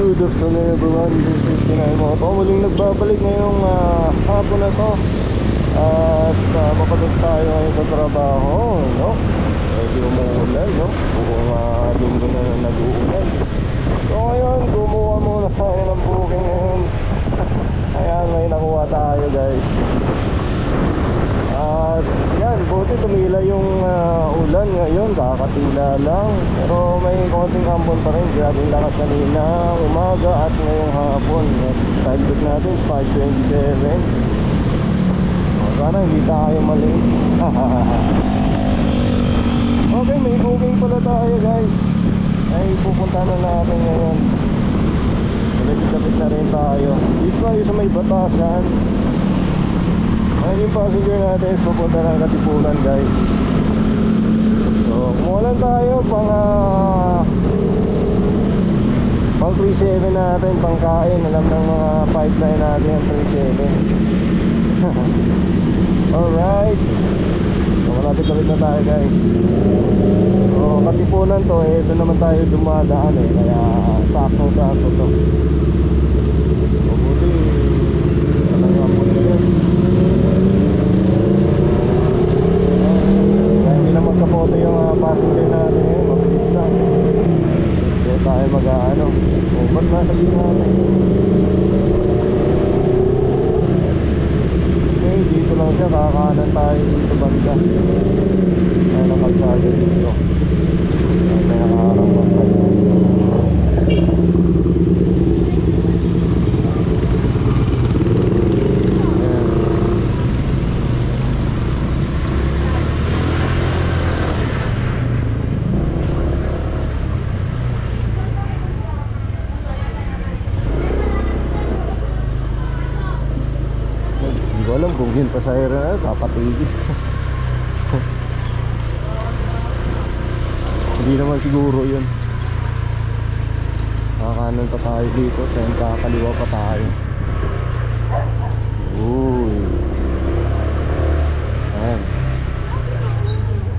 Good afternoon everyone, this is Pinay mga to. Muling nagbabalik ngayong hapon na to. At mapagod tayo ngayon sa trabaho, no? Medyo umuulan, no? Buong linggo na nag-uulan. So ngayon, gumawa muna tayo ng booking ngayon. Ayan, may nakuha tayo guys. At yan, buti tumila yung ulan ngayon, kakatila lang. Pero may konting ambon pa rin, grabing lakas kanina umaga at ngayong hapon. Time check natin, 5:27. Sana hindi tayo mali. Okay, may booking pala tayo guys. Ay pupunta na natin ngayon. Malapit na rin tayo. Dito tayo sa may Batasan. Ngayon yung passenger natin is pupunta ng Katipunan guys. So kumuha lang tayo pang 37 natin, pang kain. Alam ng mga pipeline natin yung 37. Alright. So malapit-lapit na tayo guys. So Katipunan to eh, ito naman tayo dumadaan eh. Kaya saktong-sakto to. So buti talaga po yun. Hindi na magkapoto yung passenger natin eh. Mabilis lang. Kaya tayo mag-ano. Ba't nasa gitna natin? Okay, dito lang siya. Kakaanan tayo dito banda. Kaya nakalsada dito. Kaya nakaharang banda. Alam kung yun pasahero na kapatigil. Hindi naman siguro yun. Kakanan pa tayo dito, then kakaliwa pa tayo. Uy. Ayan.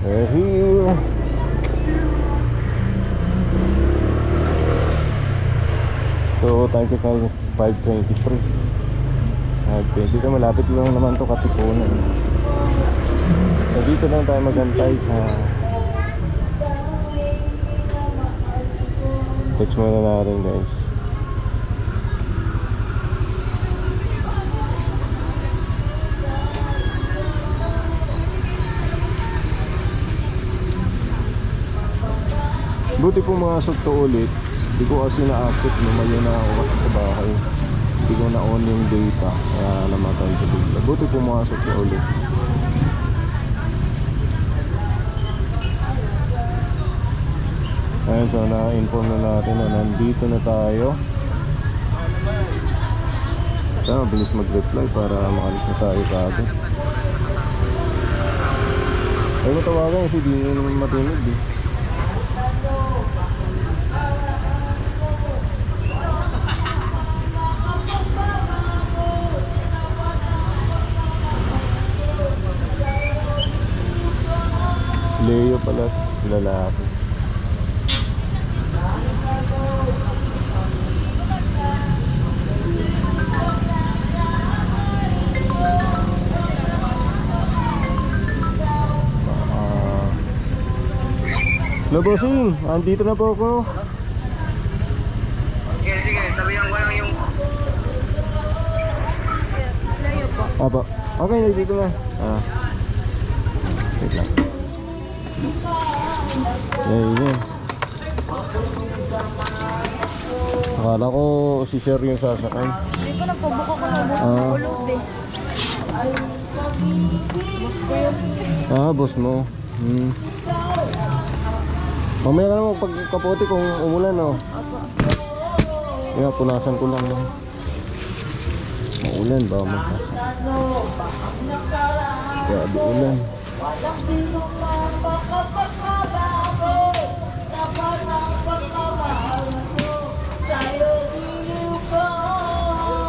We're here. So time check na 5:23. Dito malapit lang naman to Katipunan. So dito lang tayo magantay. Text muna natin guys. Buti pumasok to ulit. Hindi ko kasi na-active, lumayo na ako sa bahay. Hindi ko na-on yung data, kaya namatay sa bigla. Buti pumasok na ulit. Ayun, so na-inform na natin na nandito na tayo. Kaya mabilis mag-reply para makalis na tayo kagad. Ay matawagan kasi di nyo naman matinig eh. Leo pala, lalaki. Hello bossing, andito na po ako. Sige, sabihan ko lang yung layo po. Apo, okay, nandito na. Wait lang. Yan. Akala ko si Sir yung sasakay. Hindi ko nagpabuka ko na ulog eh. Boss ko yun. Boss mo. Mamaya ka na magpagkapote kung umulan, no? Opo. Kaya punasan ko lang. Maulan ba? Kaya di ulan.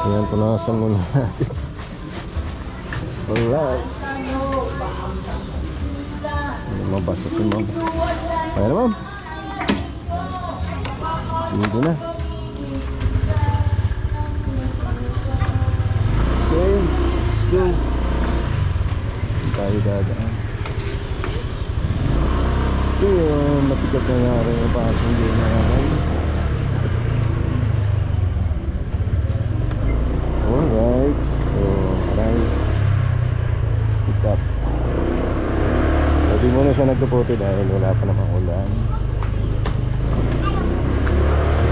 Ayan, punasan muna natin. Alright. Mabasa si ma'am. Ayan na ma'am. Hindi na. tayo dadaan. Ito yung matigat na nga rin yung passenger na naman. Alright, so right, pick up. So di muna siya nagkapote dahil wala pa namang ulan.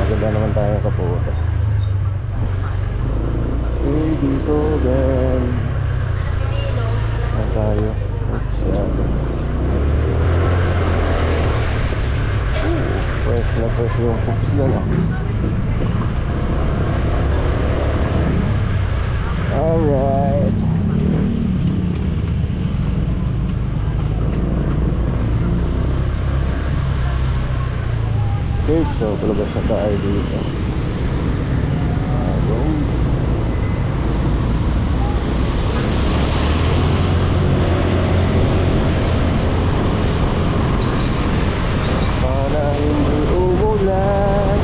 Maganda naman tayo kapote. Okay, dito then saan tayo? Oops, yan. Fresh na fresh yung hooks yan ah. Alright. Okay, so palabas na tayo dito. Sana hindi umulan,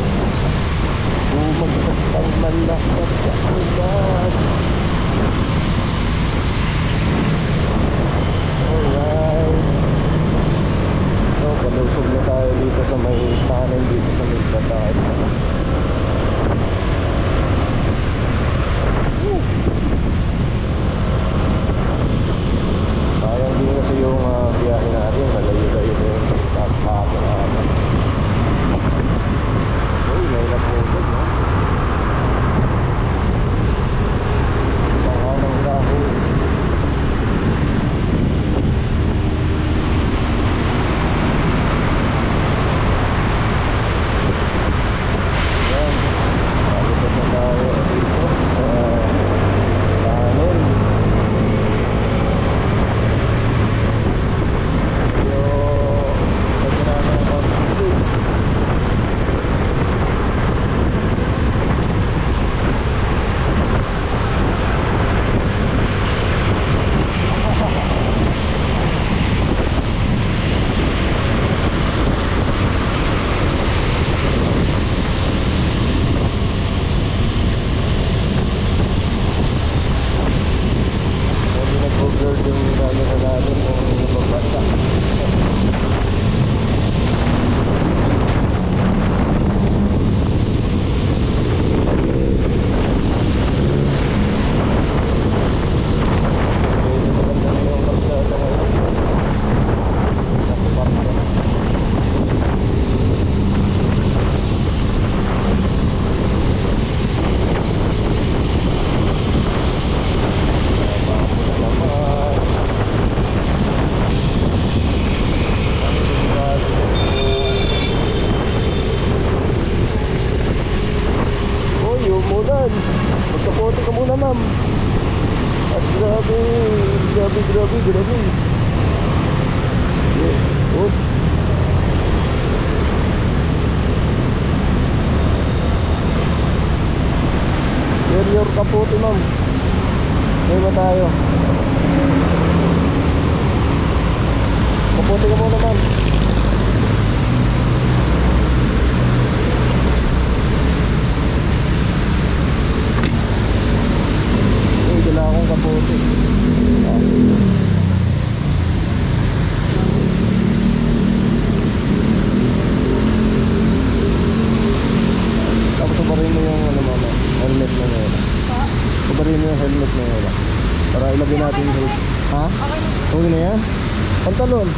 bumagsak ang malakas sa ulan. Alright. So, palusog na tayo dito sa may tanan dito sa may bataan. Sayang din kasi yung biyahe natin, malayo-layo na yung hapon natin. Uy, may napulog, no? Saka ng dahil. Yan, malipot na tayo dito sa kanan. Hindi nag-over yung camera natin kung mabasa. Uy, umulan. Magkapote ka muna, ma'am. At grabe. Oops. Your kapote, ma'am. May ba tayo? Kapote ka muna, ma'am. Wala akong kapote. Tapos sabarin mo yung helmet na nila. Sabarin mo yung helmet na nila. Para ilagay natin yung helmet. Ha? Okay na. Okay na yan? Pantalon?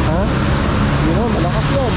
Ha? Hindi na, malakas yan.